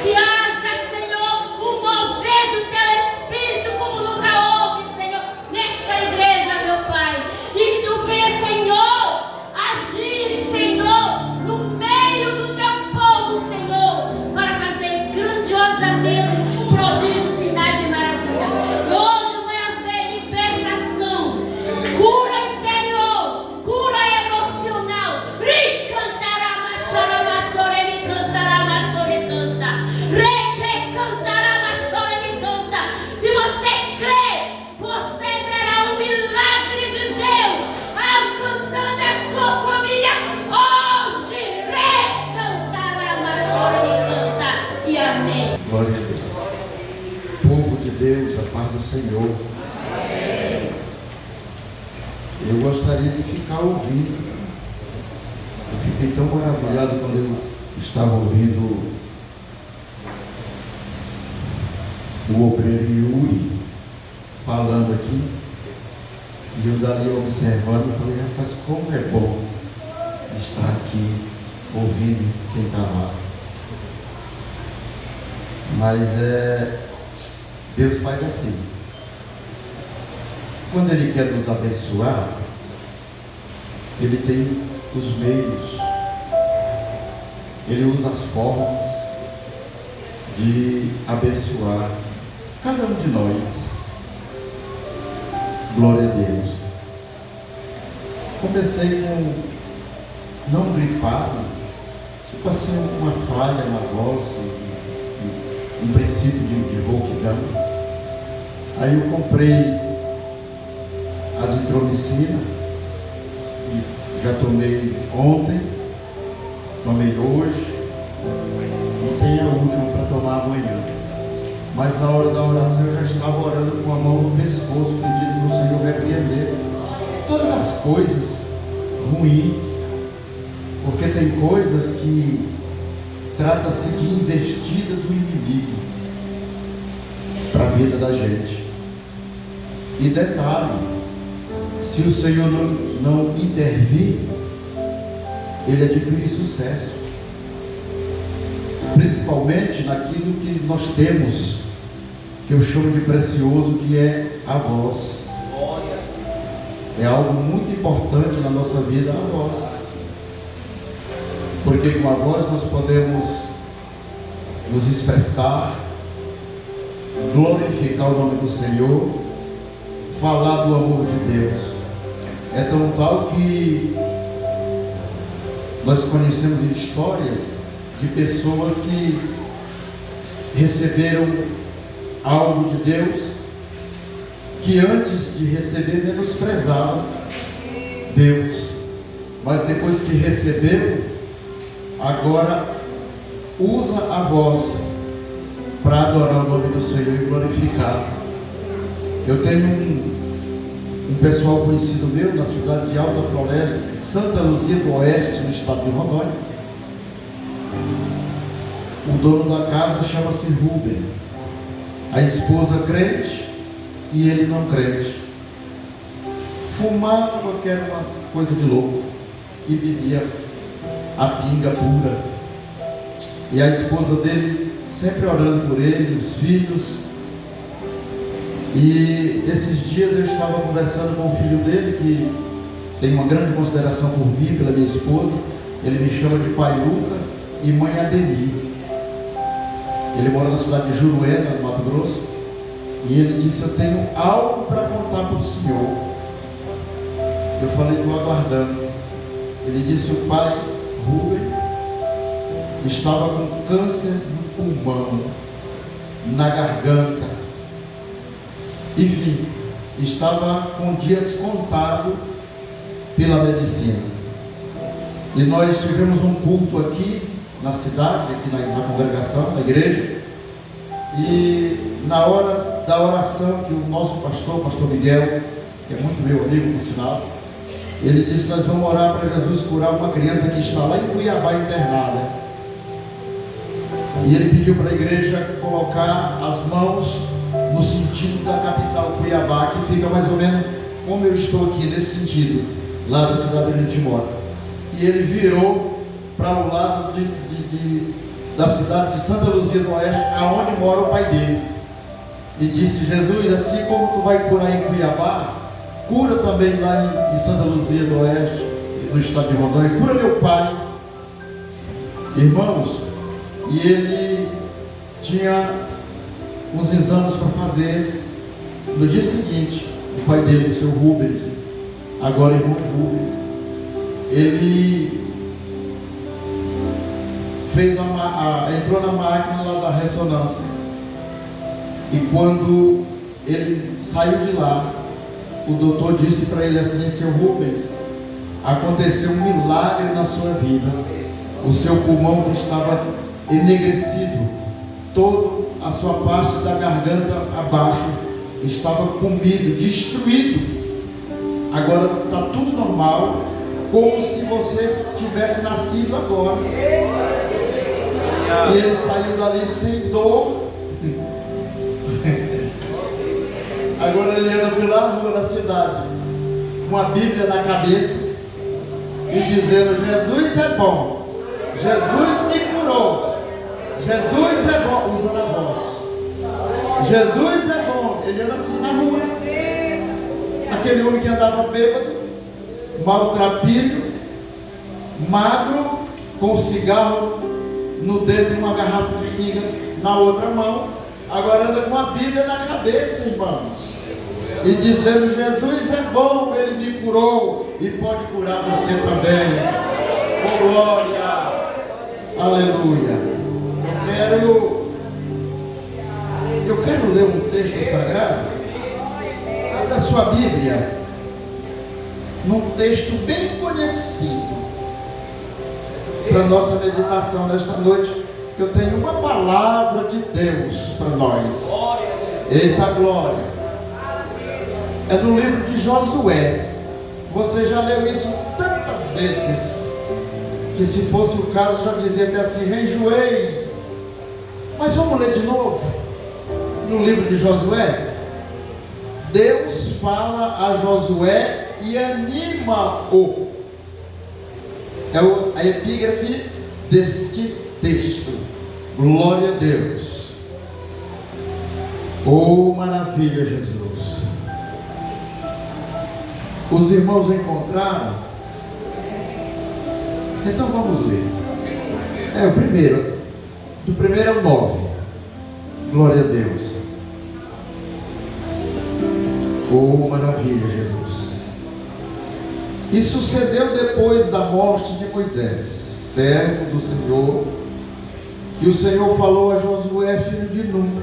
Que haja, Senhor, o mover do teu Espírito. Glória a Deus. Povo de Deus, a paz do Senhor. Eu gostaria de ficar ouvindo. Eu fiquei tão maravilhado quando eu estava ouvindo o obreiro Yuri falando aqui. E eu dali observando, eu falei, rapaz, como é bom estar aqui ouvindo quem está lá. Mas Deus faz assim. Quando Ele quer nos abençoar, Ele tem os meios, Ele usa as formas de abençoar cada um de nós. Glória a Deus. Comecei com não gripado, tipo assim, uma falha na voz, um princípio de rouquidão. Aí eu comprei azitromicina e já tomei ontem, tomei hoje e tem a última para tomar amanhã. Mas na hora da oração eu já estava orando com a mão no pescoço, pedindo para o Senhor repreender todas as coisas ruins, porque tem coisas que trata-se de investida do inimigo para a vida da gente. E detalhe, se o Senhor não intervir, ele adquire sucesso, principalmente naquilo que nós temos, que eu chamo de precioso, que é a voz. É algo muito importante na nossa vida, a voz, porque com a voz nós podemos nos expressar, glorificar o nome do Senhor, falar do amor de Deus. É tão tal que nós conhecemos histórias de pessoas que receberam algo de Deus, que antes de receber menosprezavam Deus, mas depois que receberam, agora usa a voz para adorar o nome do Senhor e glorificar. Eu tenho um pessoal conhecido meu na cidade de Alta Floresta, Santa Luzia do Oeste, no estado de Rondônia. O dono da casa chama-se Rubem, a esposa crente e ele não crente. Fumava, que era uma coisa de louco, e bebia a pinga pura. E a esposa dele sempre orando por ele, os filhos. E esses dias eu estava conversando com o filho dele, que tem uma grande consideração por mim, pela minha esposa. Ele me chama de pai Luca e mãe Adeli. Ele mora na cidade de Juruena, no Mato Grosso. E ele disse, eu tenho algo para contar para o senhor. Eu falei, estou aguardando. Ele disse, o pai Rubem estava com câncer no pulmão, na garganta. Enfim, estava com dias contados pela medicina. E nós tivemos um culto aqui na cidade, aqui na congregação, na igreja. E na hora da oração, que o nosso pastor, o pastor Miguel, que é muito meu amigo, por sinal, ele disse, nós vamos orar para Jesus curar uma criança que está lá em Cuiabá internada. E ele pediu para a igreja colocar as mãos no sentido da capital Cuiabá, que fica mais ou menos como eu estou aqui, nesse sentido, lá da cidade onde a gente mora. E ele virou para o lado da cidade de Santa Luzia do Oeste, aonde mora o pai dele, e disse, Jesus, assim como tu vai curar em Cuiabá, cura também lá em Santa Luzia do Oeste, no estado de Rondônia, cura meu pai. Irmãos, e ele tinha uns exames para fazer. No dia seguinte, o pai dele, o seu Rubens, agora irmão Rubens, ele fez entrou na máquina lá da ressonância. E quando ele saiu de lá, o doutor disse para ele assim, seu Rubens, aconteceu um milagre na sua vida. O seu pulmão que estava enegrecido, toda a sua parte da garganta abaixo estava comido, destruído. Agora está tudo normal, como se você tivesse nascido agora. E ele saiu dali sem dor. Agora ele anda pela rua da cidade, com a Bíblia na cabeça e dizendo: Jesus é bom, Jesus me curou, Jesus é bom, usando a voz. Jesus é bom. Ele anda assim na rua. Aquele homem que andava bêbado, maltrapilho, magro, com cigarro no dedo e uma garrafa de pinga na outra mão, agora anda com a Bíblia na cabeça, irmãos, e dizendo: Jesus é bom, Ele me curou e pode curar você também. Oh, glória, aleluia. Eu quero ler um texto sagrado da sua Bíblia, num texto bem conhecido, para nossa meditação nesta noite. Eu tenho uma palavra de Deus para nós. Eita glória! É no livro de Josué. Você já leu isso tantas vezes, que se fosse o caso já dizia até assim: enjoei. Mas vamos ler de novo. No livro de Josué, Deus fala a Josué e anima-o. É a epígrafe deste texto. Glória a Deus. Oh, maravilha, Jesus. Os irmãos encontraram? Então vamos ler. É o primeiro. Do primeiro ao 9. Glória a Deus. Oh, maravilha, Jesus. E sucedeu depois da morte de Moisés, servo do Senhor, que o Senhor falou a Josué, filho de Nun,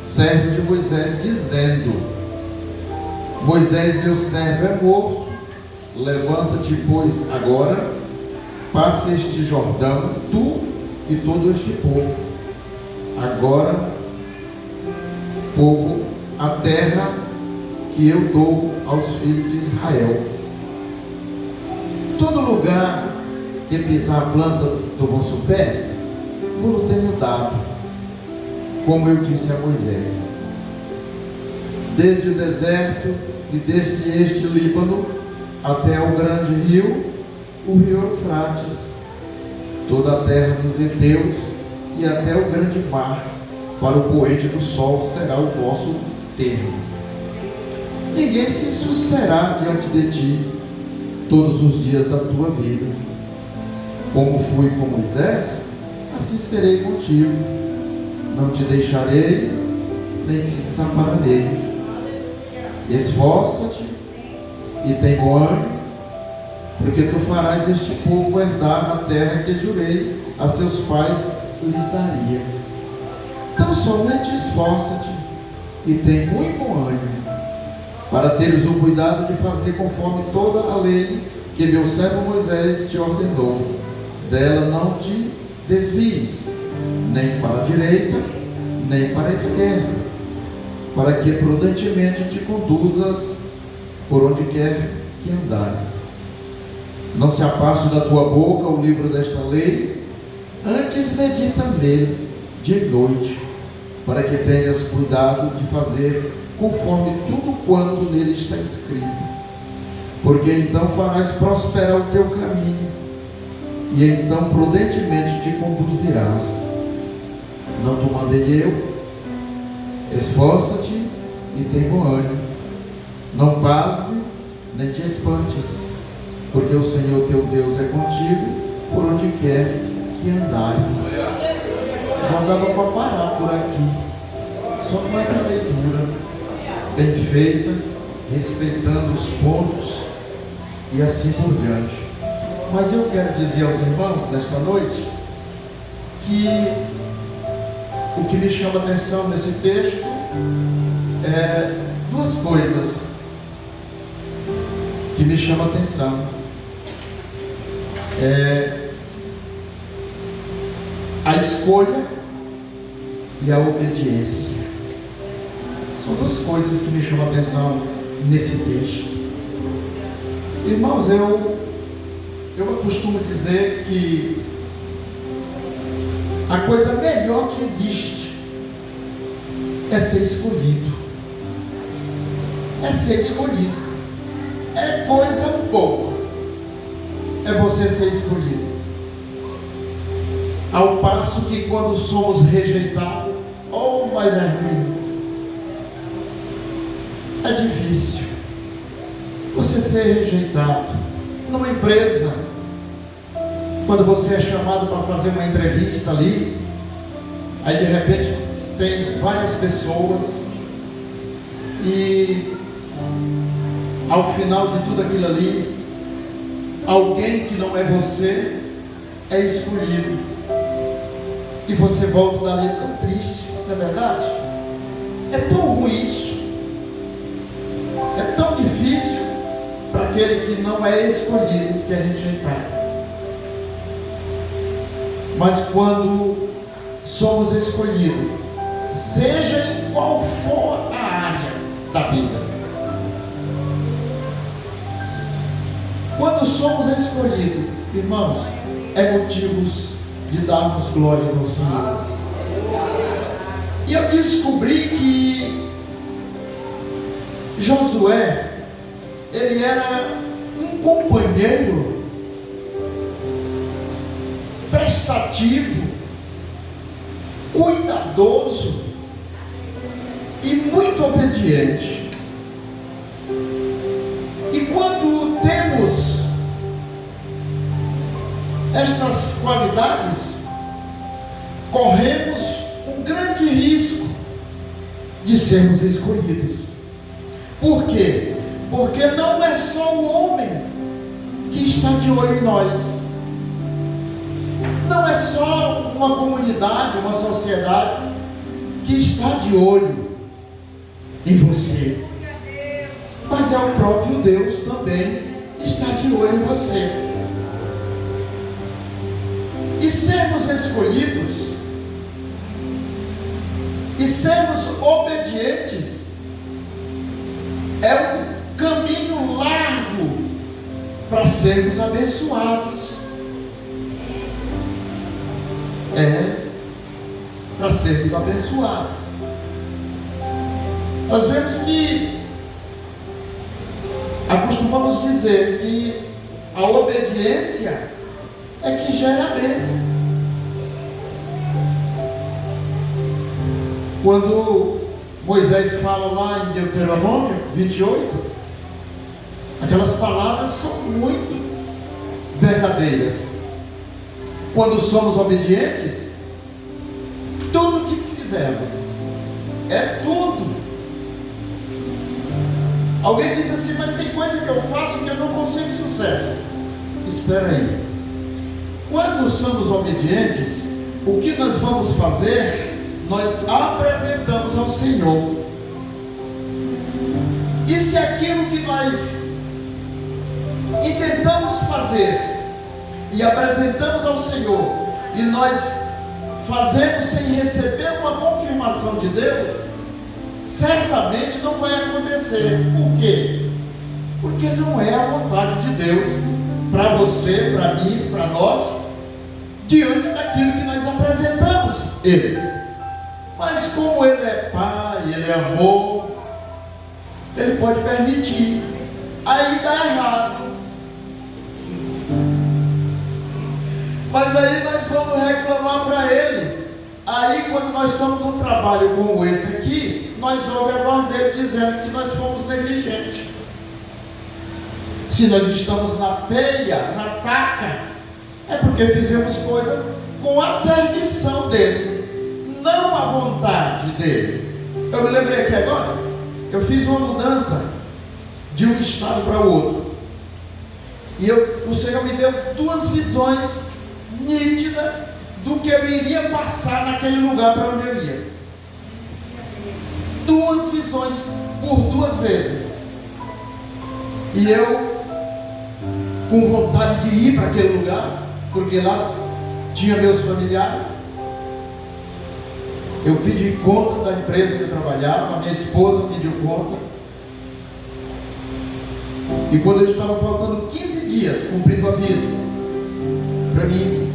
servo de Moisés, dizendo: Moisés, meu servo, é morto. Levanta-te, pois, agora, passa este Jordão, tu e todo este povo. Agora, povo, a terra que eu dou aos filhos de Israel. Todo lugar que pisar a planta do vosso pé, vou tenho dado, como eu disse a Moisés. Desde o deserto e desde este Líbano até o grande rio, o rio Eufrates, toda a terra dos heteus e até o grande mar, para o poente do sol será o vosso termo. Ninguém se susterá diante de ti todos os dias da tua vida. Como fui com Moisés, assim serei contigo. Não te deixarei, nem te desampararei. Esforça-te e tem bom ânimo, porque tu farás este povo herdar a terra que jurei a seus pais lhes daria. Então somente esforça-te e tem muito bom ânimo, para teres o cuidado de fazer conforme toda a lei que meu servo Moisés te ordenou. Dela não te desvies, nem para a direita, nem para a esquerda, para que prudentemente te conduzas por onde quer que andares. Não se aparte da tua boca o livro desta lei, antes medita nele de noite, para que tenhas cuidado de fazer conforme tudo quanto nele está escrito, porque então farás prosperar o teu caminho, e então prudentemente te conduzirás. Não te mandei eu? Esforça-te e tem bom ânimo. Não pasme, nem te espantes, porque o Senhor teu Deus é contigo por onde quer que andares. Já dava para parar por aqui, só com essa leitura bem feita, respeitando os pontos e assim por diante. Mas eu quero dizer aos irmãos nesta noite que o que me chama a atenção nesse texto é duas coisas que me chamam a atenção. A escolha e a obediência. São duas coisas que me chamam a atenção nesse texto. Irmãos, eu costumo dizer que a coisa melhor que existe é ser escolhido. É ser escolhido. É coisa boa. É você ser escolhido. Ao passo que quando somos rejeitados, mas é ruim. É difícil você ser rejeitado numa empresa. Quando você é chamado para fazer uma entrevista ali, aí de repente tem várias pessoas e ao final de tudo aquilo ali, alguém que não é você é escolhido e você volta dali tão triste, não é verdade? É tão ruim isso, é tão difícil para aquele que não é escolhido, que é rejeitado. Mas quando somos escolhidos, seja em qual for a área da vida, quando somos escolhidos, irmãos, é motivos de darmos glórias ao Senhor. E eu descobri que Josué, ele era um companheiro prestativo, cuidadoso e muito obediente. E quando temos estas qualidades, corremos um grande risco de sermos escolhidos. Por quê? Porque não é só o homem que está de olho em nós. Não é só uma comunidade, uma sociedade que está de olho em você, mas é o próprio Deus também que está de olho em você. E sermos escolhidos e sermos obedientes é um caminho largo para sermos abençoados. Para sermos abençoados. Nós vemos que acostumamos dizer que a obediência é que gera a bênção. Quando Moisés fala lá em Deuteronômio 28, aquelas palavras são muito verdadeiras. Quando somos obedientes, tudo que fizermos é tudo. Alguém diz assim, mas tem coisa que eu faço que eu não consigo sucesso. Espera aí. Quando somos obedientes, o que nós vamos fazer? Nós apresentamos ao Senhor. E se aquilo que nós intentamos fazer e apresentamos ao Senhor, e nós fazemos sem receber uma confirmação de Deus, certamente não vai acontecer. Por quê? Porque não é a vontade de Deus para você, para mim, para nós, diante daquilo que nós apresentamos Ele. Mas como Ele é Pai, Ele é amor, Ele pode permitir. Aí dá errado. Mas aí nós vamos reclamar para Ele. Aí quando nós estamos num trabalho como esse aqui, nós ouvimos a voz dele dizendo que nós fomos negligentes. Se nós estamos na peia, na taca, é porque fizemos coisa com a permissão dele, não a vontade dele. Eu me lembrei aqui agora, eu fiz uma mudança de um estado para o outro. E o Senhor me deu duas visões nítida do que eu iria passar naquele lugar para onde eu ia. Duas visões por duas vezes. E eu, com vontade de ir para aquele lugar, porque lá tinha meus familiares, Eu pedi conta da empresa que eu trabalhava, a minha esposa pediu conta. E quando eu estava faltando 15 dias, cumprindo o aviso, para mim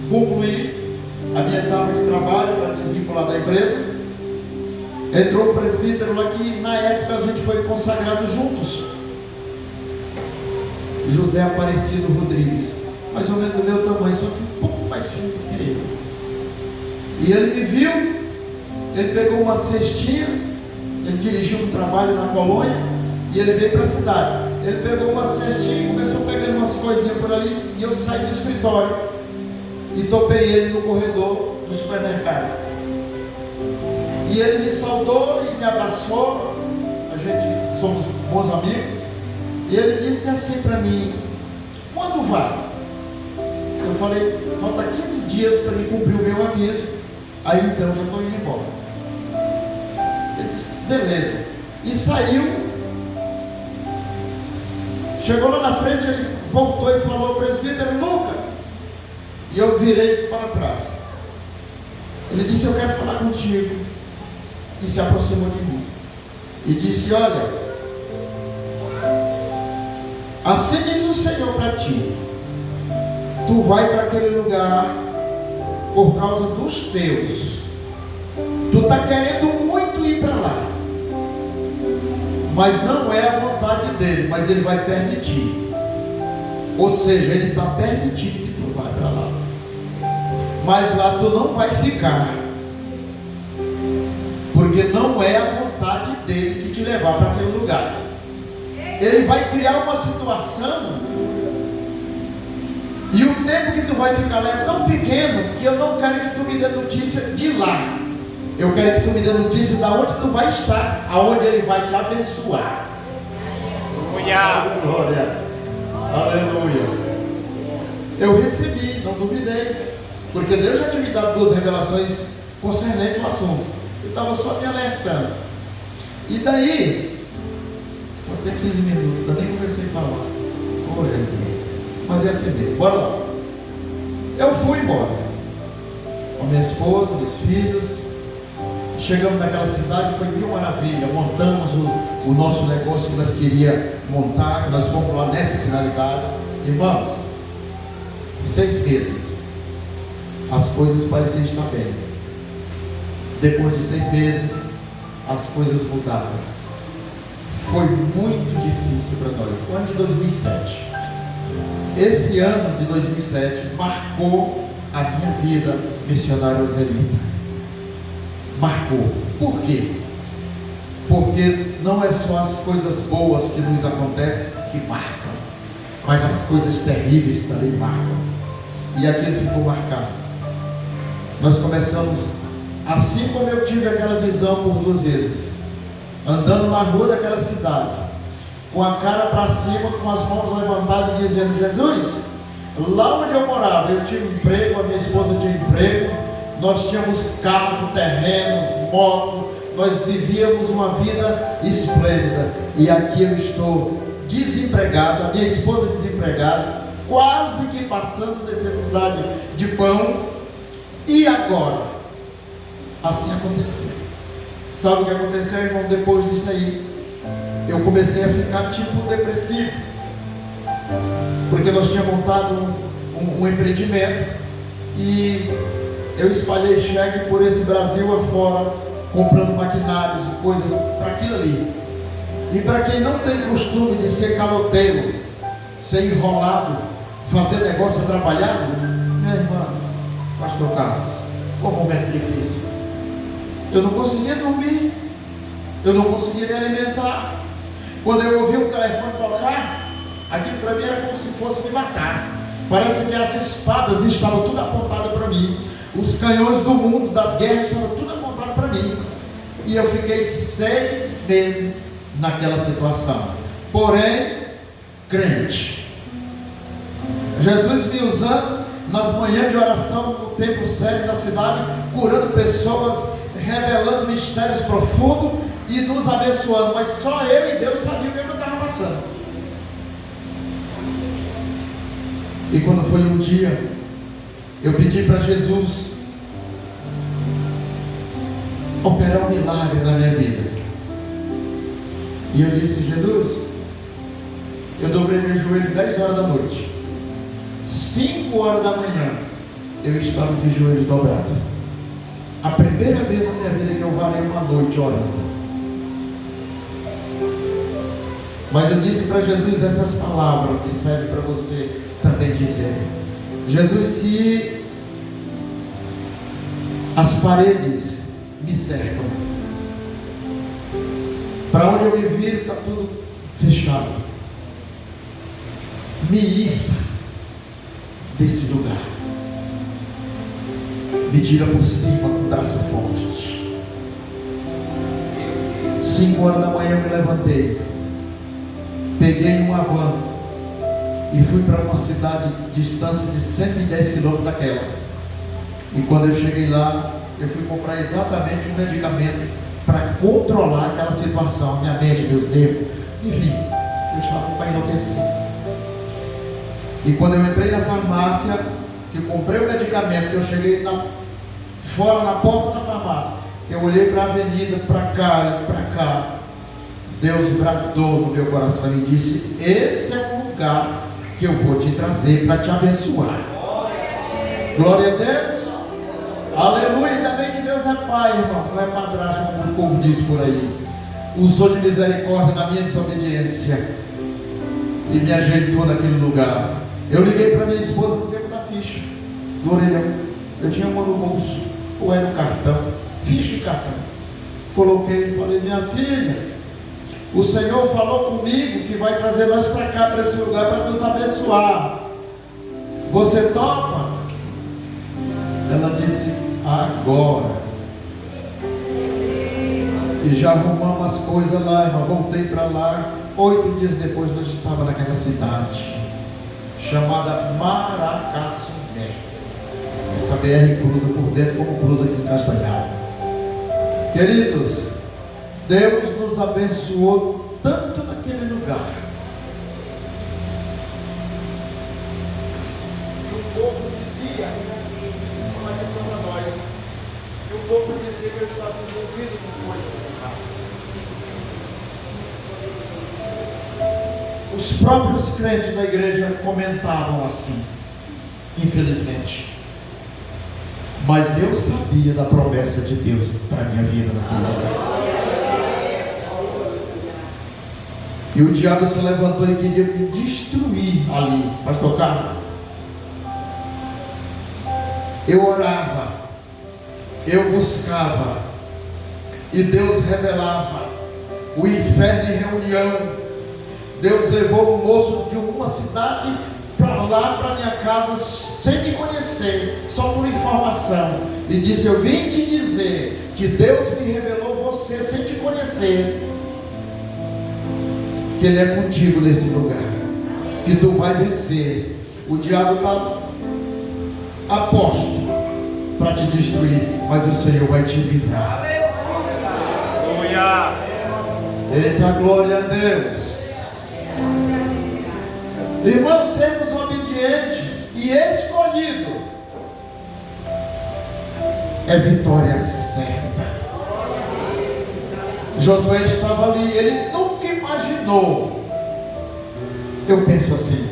concluir a minha etapa de trabalho, para desvincular da empresa, entrou um presbítero lá que na época a gente foi consagrado juntos, José Aparecido Rodrigues, mais ou menos do meu tamanho, só que um pouco mais fino do que ele. E ele me viu, ele pegou uma cestinha, ele dirigiu um trabalho na colônia, e ele veio para a cidade. Ele pegou uma cestinha e começou pegando umas coisinhas por ali, e eu saí do escritório e topei ele no corredor do supermercado. E ele me saudou e me abraçou, a gente somos bons amigos, e ele disse assim para mim: quando vai? Eu falei: falta 15 dias para me cumprir o meu aviso, aí então já estou indo embora. Ele disse: beleza. E saiu. Chegou lá na frente, ele voltou e falou: presbítero Lucas. E eu virei para trás. Ele disse: eu quero falar contigo. E se aproximou de mim e disse: olha, assim diz o Senhor para ti, tu vai para aquele lugar por causa dos teus. Tu está querendo muito ir para lá, mas não é a vontade dele, mas ele vai permitir. Ou seja, ele está permitindo que tu vá para lá, mas lá tu não vai ficar, porque não é a vontade dele de te levar para aquele lugar. Ele vai criar uma situação, e o tempo que tu vai ficar lá é tão pequeno que eu não quero que tu me dê notícia de lá. Eu quero que tu me dê notícia de onde tu vai estar, aonde ele vai te abençoar. Aleluia. Aleluia. Eu recebi, não duvidei, porque Deus já tinha me dado 2 revelações concernentes ao assunto. Eu estava só me alertando. E daí, só tem 15 minutos, ainda nem comecei a falar. Oh Jesus, mas é assim mesmo, bora lá. Eu fui embora com a minha esposa, meus filhos. Chegamos naquela cidade, foi mil maravilha. Montamos o nosso negócio que nós queríamos montar, que nós fomos lá nessa finalidade. Irmãos, 6 meses as coisas pareciam estar bem. Depois de 6 meses as coisas mudaram. Foi muito difícil para nós. O ano de 2007, esse ano de 2007 marcou a minha vida missionária israelita. Marcou. Por quê? Porque não é só as coisas boas que nos acontecem que marcam, mas as coisas terríveis também marcam. E aquilo ficou marcado. Nós começamos, assim como eu tive aquela visão por 2 vezes, andando na rua daquela cidade, com a cara para cima, com as mãos levantadas, dizendo: Jesus, lá onde eu morava, eu tinha emprego, a minha esposa tinha emprego, nós tínhamos carro, terrenos, moto, nós vivíamos uma vida esplêndida, e aqui eu estou desempregado, a minha esposa desempregada, quase que passando necessidade de pão. E agora? Assim aconteceu. Sabe o que aconteceu, irmão? Depois disso aí, eu comecei a ficar tipo depressivo, porque nós tínhamos montado um empreendimento, e eu espalhei cheque por esse Brasil afora, comprando maquinários e coisas para aquilo ali. E para quem não tem costume de ser caloteiro, ser enrolado, fazer negócio atrapalhado, minha irmã, pastor Carlos, foi um momento difícil. Eu não conseguia dormir, eu não conseguia me alimentar. Quando eu ouvi o telefone tocar, aquilo para mim era como se fosse me matar. Parece que as espadas estavam tudo apontadas para mim. Os canhões do mundo, das guerras, estavam tudo apontados para mim. E eu fiquei 6 meses naquela situação. Porém, crente. Jesus me usando nas manhãs de oração no templo sede da cidade, curando pessoas, revelando mistérios profundos e nos abençoando. Mas só eu e Deus sabiam o que eu estava passando. E quando foi um dia, eu pedi para Jesus operar um milagre na minha vida. E eu disse: Jesus, eu dobrei meu joelho 10 horas da noite. 5 horas da manhã, eu estava de joelho dobrado. A primeira vez na minha vida que eu varei uma noite orando. Mas eu disse para Jesus essas palavras que servem para você também dizer: Jesus, se as paredes me cercam, para onde eu me viro está tudo fechado, me issa desse lugar, me tira por cima com o braço forte. 5 horas da manhã eu me levantei, peguei uma van e fui para uma cidade distância de 110 quilômetros daquela. E quando eu cheguei lá, eu fui comprar exatamente um medicamento para controlar aquela situação, minha mente, meus nervos, enfim, eu estava para enlouquecer. E quando eu entrei na farmácia, que eu comprei o medicamento, que eu cheguei fora na porta da farmácia, que eu olhei para a avenida, para cá e para cá, Deus bradou no meu coração e disse: esse é o lugar que eu vou te trazer para te abençoar. Glória a Deus. Aleluia. Ainda bem que Deus é pai, irmão, não é padrasto, como o povo diz por aí. Usou de misericórdia na minha desobediência e me ajeitou naquele lugar. Eu liguei para minha esposa no tempo da ficha do orelhão. Eu tinha uma no bolso, ou era um cartão, ficha de cartão. Coloquei e falei: minha filha, o Senhor falou comigo que vai trazer nós para cá, para esse lugar, para nos abençoar. Você topa? Ela disse: agora. E já arrumamos as coisas lá, irmão. Voltei para lá. 8 dias depois nós estávamos naquela cidade chamada Maracaçumé. Essa BR cruza por dentro como cruza aqui em Castanhal. Queridos, Deus nos abençoou tanto naquele lugar. E o povo dizia, uma questão para nós, e o povo dizia que eu estava envolvido com coisas erradas. Os próprios crentes da igreja comentavam assim, infelizmente. Mas eu sabia da promessa de Deus para a minha vida naquele lugar. E o diabo se levantou e queria me destruir ali, pastor Carlos. Eu orava, eu buscava, e Deus revelava o inferno em reunião. Deus levou um moço de uma cidade para lá, para minha casa, sem me conhecer, só por informação, e disse: eu vim te dizer que Deus me revelou você sem te conhecer, que Ele é contigo nesse lugar, que tu vai vencer. O diabo está aposto para te destruir, mas o Senhor vai te livrar. Aleluia. Eita, glória a Deus. Irmãos, sermos obedientes e escolhidos é vitória certa. Josué estava ali, ele nunca imaginou, eu penso assim,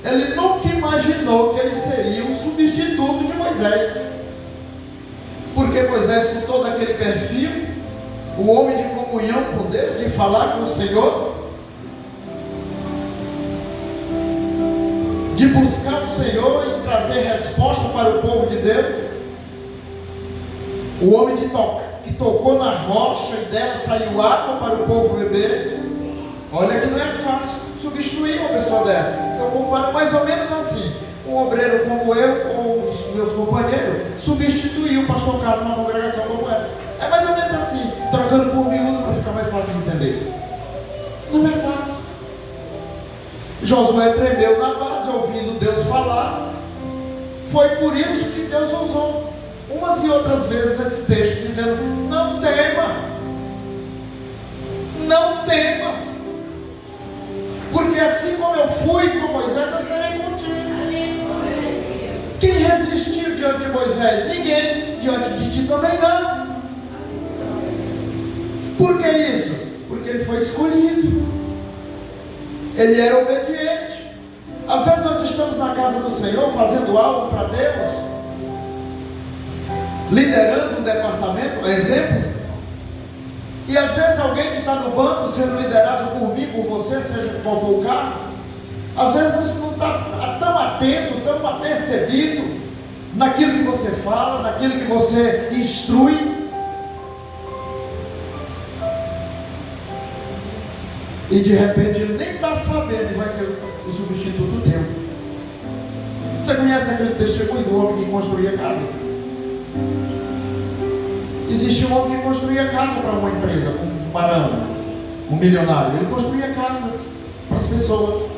ele nunca imaginou que ele seria um substituto de Moisés, porque Moisés, com todo aquele perfil, o homem de comunhão com Deus, de falar com o Senhor, de buscar o Senhor e trazer resposta para o povo de Deus, o homem que tocou na rocha e dela saiu água para o povo beber. Olha que não é fácil substituir uma pessoa dessa. Eu comparo mais ou menos assim: um obreiro como eu, ou os meus companheiros, substituir o pastor Carlos numa congregação como essa. É mais ou menos assim, trocando por miúdo para ficar mais fácil de entender. Não é fácil. Josué tremeu na base, ouvindo Deus falar. Foi por isso que Deus usou umas e outras vezes nesse texto, dizendo: não tema, não temas, porque assim como eu fui com Moisés, eu serei contigo. Quem resistiu diante de Moisés? Ninguém. Diante de ti também não. foi escolhido, ele era obediente. Às vezes nós estamos na casa do Senhor fazendo algo para Deus, liderando um departamento, exemplo, e às vezes alguém que está no banco sendo liderado por mim, por você, seja qual for o cargo, às vezes você não está tão atento, tão apercebido naquilo que você fala, naquilo que você instrui. E de repente ele nem está sabendo e vai ser o substituto teu. Você conhece aquele testemunho do homem que construía casas? Existia um homem que construía casa para uma empresa, um barão, um milionário. Ele construía casas para as pessoas.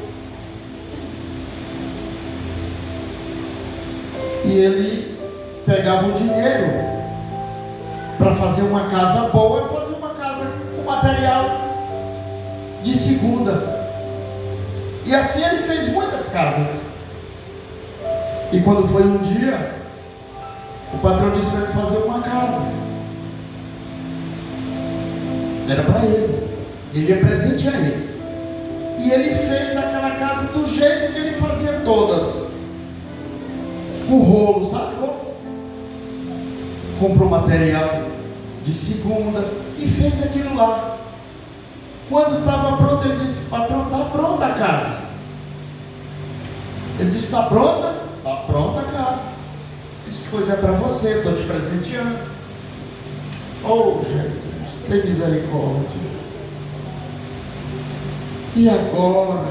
E ele pegava o dinheiro para fazer uma casa boa e fazer uma casa com material de segunda. E assim ele fez muitas casas. E quando foi um dia, o patrão disse para ele fazer uma casa. Era para ele. Ele ia presentear ele. E ele fez aquela casa do jeito que ele fazia todas. Com rolo, sabe como? Comprou material de segunda e fez aquilo lá. Quando estava pronto, ele disse: patrão, está pronta a casa. Ele disse: está pronta? Está pronta a casa. Ele disse: pois é para você, estou te presenteando. Oh Jesus, tem misericórdia. E agora?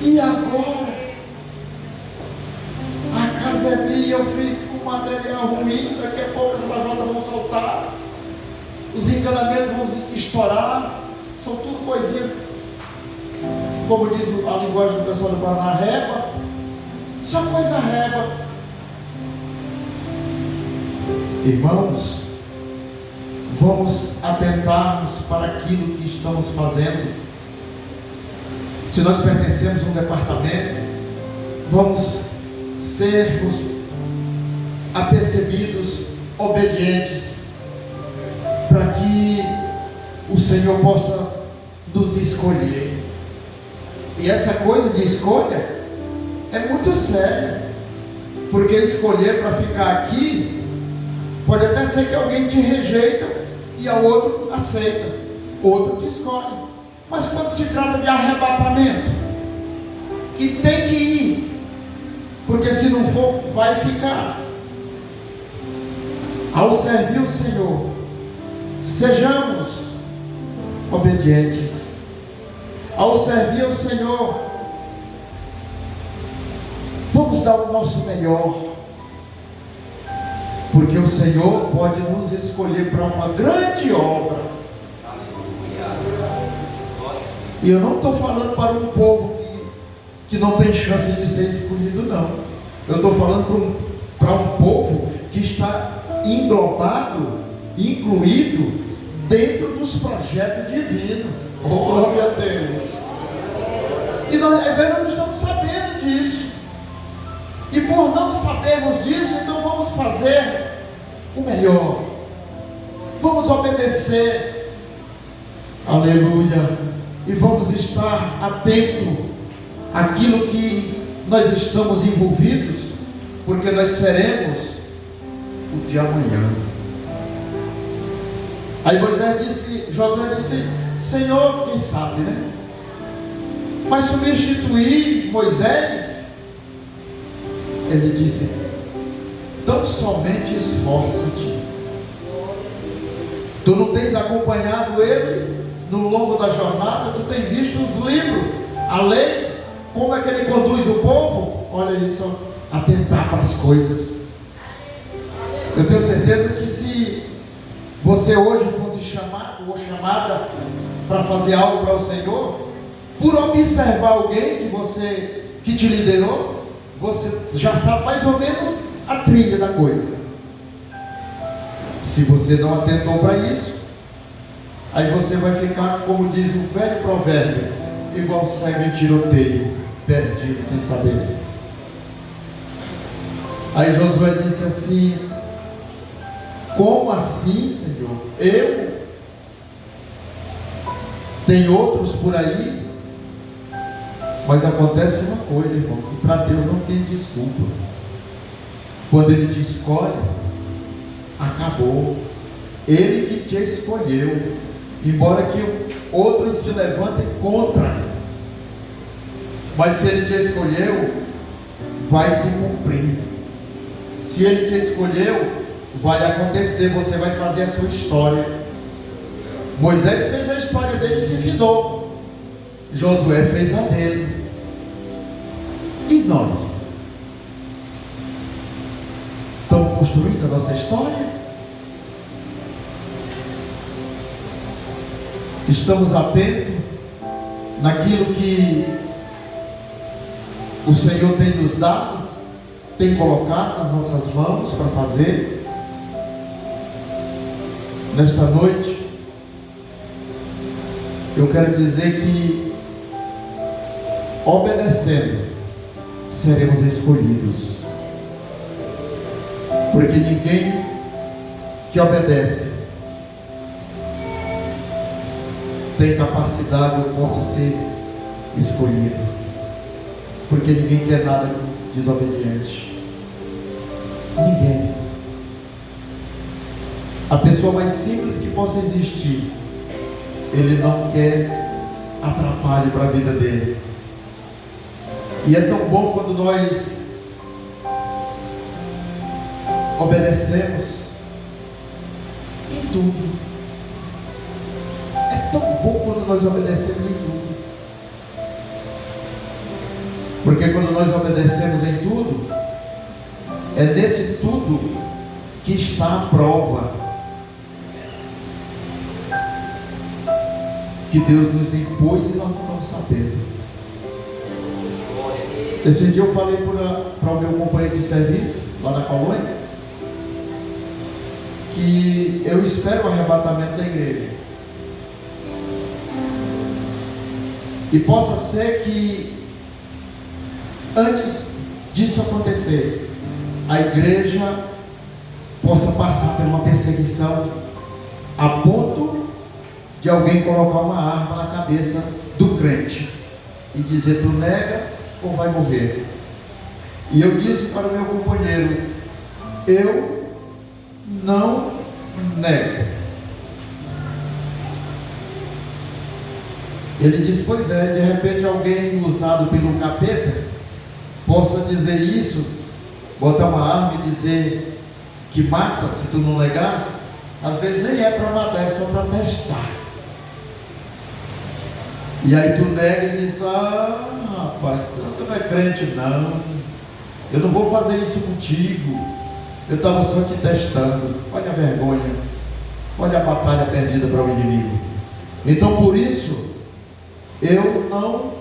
E agora? A casa é minha, eu fiz com material ruim, daqui a pouco as lajotas vão soltar, os encanamentos vão estourar, são tudo coisinha, como diz a linguagem do pessoal do Paraná, régua, só coisa régua. Irmãos, vamos atentarmos para aquilo que estamos fazendo. Se nós pertencemos a um departamento, vamos sermos apercebidos, obedientes, para que o Senhor possa nos escolher. E essa coisa de escolha é muito séria, porque escolher para ficar aqui, pode até ser que alguém te rejeita e o outro aceita, outro te escolhe. Mas quando se trata de arrebatamento, que tem que ir, porque se não for, vai ficar. Ao servir o Senhor, sejamos obedientes. Ao servir o Senhor, vamos dar o nosso melhor, porque o Senhor pode nos escolher para uma grande obra. E eu não estou falando para um povo que não tem chance de ser escolhido, não. Eu estou falando para um povo que está englobado, incluído dentro dos projetos divinos. Oh, glória a Deus! E nós não estamos sabendo disso. E por não sabermos disso, então vamos fazer o melhor. Vamos obedecer. Aleluia! E vamos estar atentos àquilo que nós estamos envolvidos, porque nós seremos o de amanhã. Aí Josué disse: Senhor, quem sabe, né? Mas substituir Moisés, ele disse: tão somente esforça-te. Tu não tens acompanhado ele no longo da jornada? Tu tens visto os livros, a lei, como é que ele conduz o povo? Olha isso, atentar para as coisas. Eu tenho certeza que se você hoje fosse chamado ou chamada para fazer algo para o Senhor, por observar alguém que te liderou, você já sabe mais ou menos a trilha da coisa. Se você não atentou para isso, aí você vai ficar, como diz o velho provérbio, igual cego em tiroteio, perdido sem saber. Aí Josué disse assim: como assim, Senhor? Tem outros por aí, mas acontece uma coisa, irmão, que para Deus não tem desculpa. Quando Ele te escolhe, acabou. Ele que te escolheu, embora que outros se levantem contra, mas se Ele te escolheu, vai se cumprir. Se Ele te escolheu, vai acontecer, você vai fazer a sua história. Moisés fez a história dele e se fidou. Josué fez a dele. E nós? Estamos construindo a nossa história? Estamos atentos naquilo que o Senhor tem nos dado, tem colocado nas nossas mãos para fazer? Nesta noite, eu quero dizer que, obedecendo, seremos escolhidos. Porque ninguém que obedece tem capacidade ou possa ser escolhido. Porque ninguém quer nada desobediente. Ninguém. A pessoa mais simples que possa existir, ele não quer atrapalho para a vida dele. E é tão bom quando nós obedecemos em tudo. É tão bom quando nós obedecemos em tudo. Porque quando nós obedecemos em tudo, é nesse tudo que está a prova que Deus nos impôs e nós não estamos sabendo. Esse dia eu falei para o meu companheiro de serviço, lá na colônia, que eu espero o arrebatamento da igreja. E possa ser que, antes disso acontecer, a igreja possa passar por uma perseguição a ponto de alguém colocar uma arma na cabeça do crente e dizer: tu nega ou vai morrer. E eu disse para o meu companheiro: eu não nego. Ele disse: pois é, de repente alguém usado pelo capeta possa dizer isso, botar uma arma e dizer que mata se tu não negar. Às vezes nem é para matar, é só para testar. E aí tu nega e diz: ah, rapaz, tu não é crente não, eu não vou fazer isso contigo, eu estava só te testando. Olha a vergonha, olha a batalha perdida para o inimigo. Então por isso eu não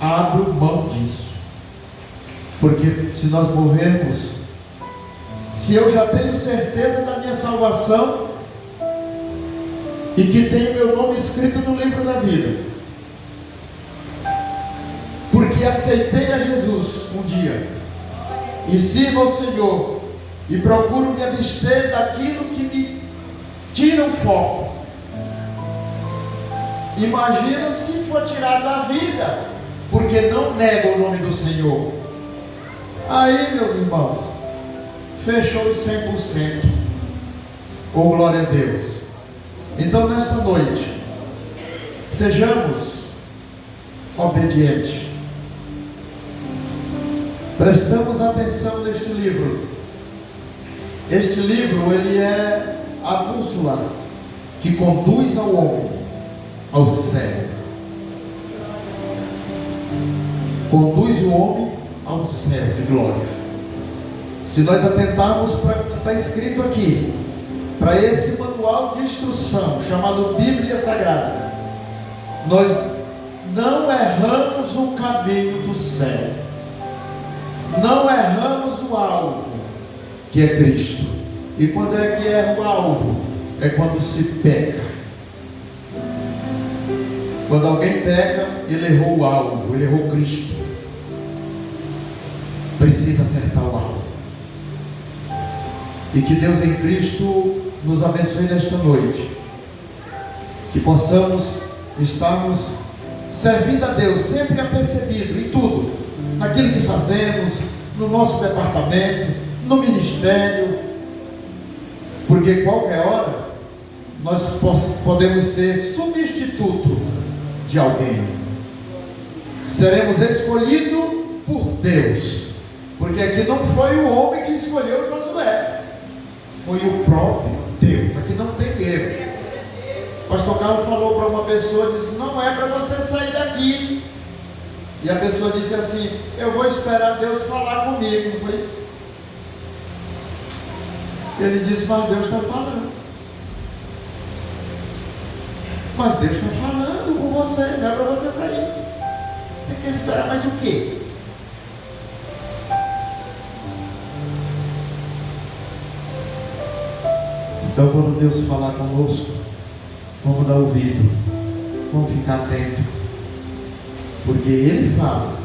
abro mão disso, porque se nós morrermos, se eu já tenho certeza da minha salvação e que tenho meu nome escrito no livro da vida, porque aceitei a Jesus um dia e sirvo ao Senhor e procuro me abster daquilo que me tira o foco. Imagina se for tirado da vida porque não nega o nome do Senhor. Aí, meus irmãos, fechou os 100%. Oh, glória a Deus. Então nesta noite, sejamos obedientes. Prestamos atenção neste livro. Este livro, ele é a bússola que conduz ao homem ao céu. Conduz o homem ao céu de glória. Se nós atentarmos para o que está escrito aqui, para esse manual de instrução chamado Bíblia Sagrada, nós não erramos o caminho do céu, não erramos o alvo, que é Cristo. E quando é que erra o alvo? É quando se peca. Quando alguém peca, ele errou o alvo, ele errou Cristo. Precisa acertar o alvo. E que Deus em Cristo nos abençoe nesta noite. Que possamos estarmos servindo a Deus sempre apercebido em tudo, naquilo que fazemos, no nosso departamento, no ministério, porque qualquer hora nós podemos ser substituto de alguém. Seremos escolhidos por Deus, porque aqui não foi o homem que escolheu Josué, foi o próprio Deus. Aqui não tem erro. O pastor Carlos falou para uma pessoa, disse: não é para você sair daqui. E a pessoa disse assim: eu vou esperar Deus falar comigo. Não foi isso? Ele disse: mas Deus está falando. Mas Deus está falando com você, não é para você sair. Você quer esperar mais o quê? Então, quando Deus falar conosco, vamos dar ouvido, vamos ficar atento, porque Ele fala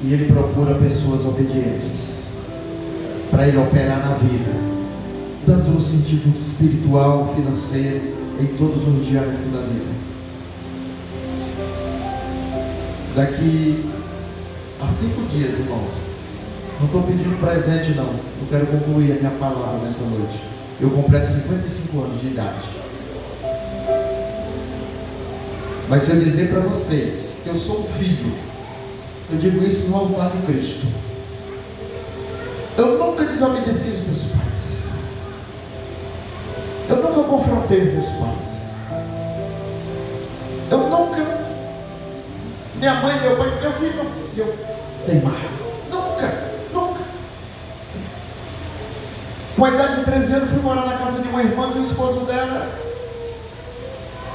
e Ele procura pessoas obedientes para Ele operar na vida, tanto no sentido espiritual, financeiro, em todos os diâmetros da vida. Daqui a 5 dias, irmãos, não estou pedindo presente não, eu quero concluir a minha palavra nessa noite. Eu completo 55 anos de idade. Mas se eu dizer para vocês que eu sou um filho, eu digo isso no altar de Cristo. Eu nunca desobedeci os meus pais. Eu nunca confrontei os meus pais. Eu nunca... Minha mãe, meu pai, meu filho, eu teimava. Nunca. Com a idade de 13 anos, fui morar na casa de uma irmã que o esposo dela...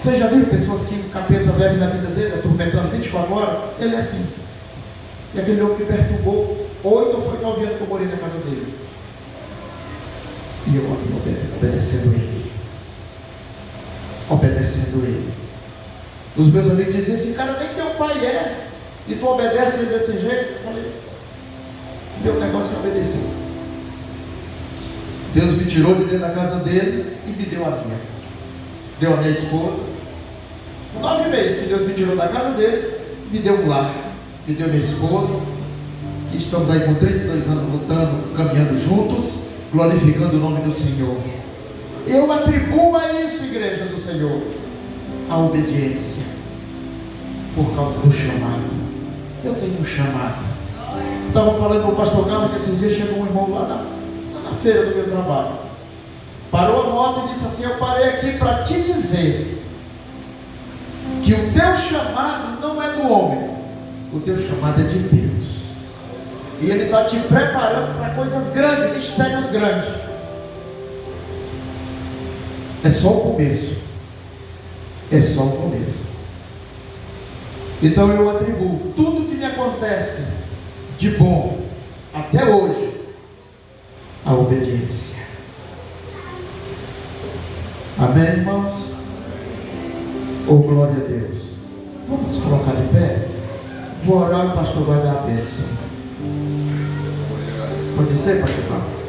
Vocês já viram pessoas que o capeta vive na vida dele, atormentando 24 horas? Ele é assim. E aquele homem me perturbou 8 ou foi 9 anos que eu morei na casa dele. E eu ali obedecendo ele. Obedecendo ele. Os meus amigos diziam: esse cara nem teu pai é, e tu obedece ele desse jeito. Eu falei: meu negócio é obedecer. Deus me tirou de dentro da casa dele e me deu a minha. Deu a minha esposa. 9 meses que Deus me tirou da casa dele, me deu um lar, me deu minha esposa, que estamos aí com 32 anos lutando, caminhando juntos, glorificando o nome do Senhor. Eu atribuo a isso, igreja do Senhor, a obediência, por causa do chamado. Eu tenho um chamado. Estava falando com o pastor Carlos que esses dias chegou um irmão lá na feira do meu trabalho. Parou a moto e disse assim: eu parei aqui para te dizer que o teu chamado não é do homem, o teu chamado é de Deus, e Ele está te preparando para coisas grandes, mistérios grandes. É só o começo. É só o começo. Então eu atribuo tudo que me acontece de bom até hoje à obediência. Amém, irmãos? Oh, glória a Deus. Vamos nos colocar de pé. Vou orar e o pastor vai dar a bênção. Pode ser, pastor Carlos?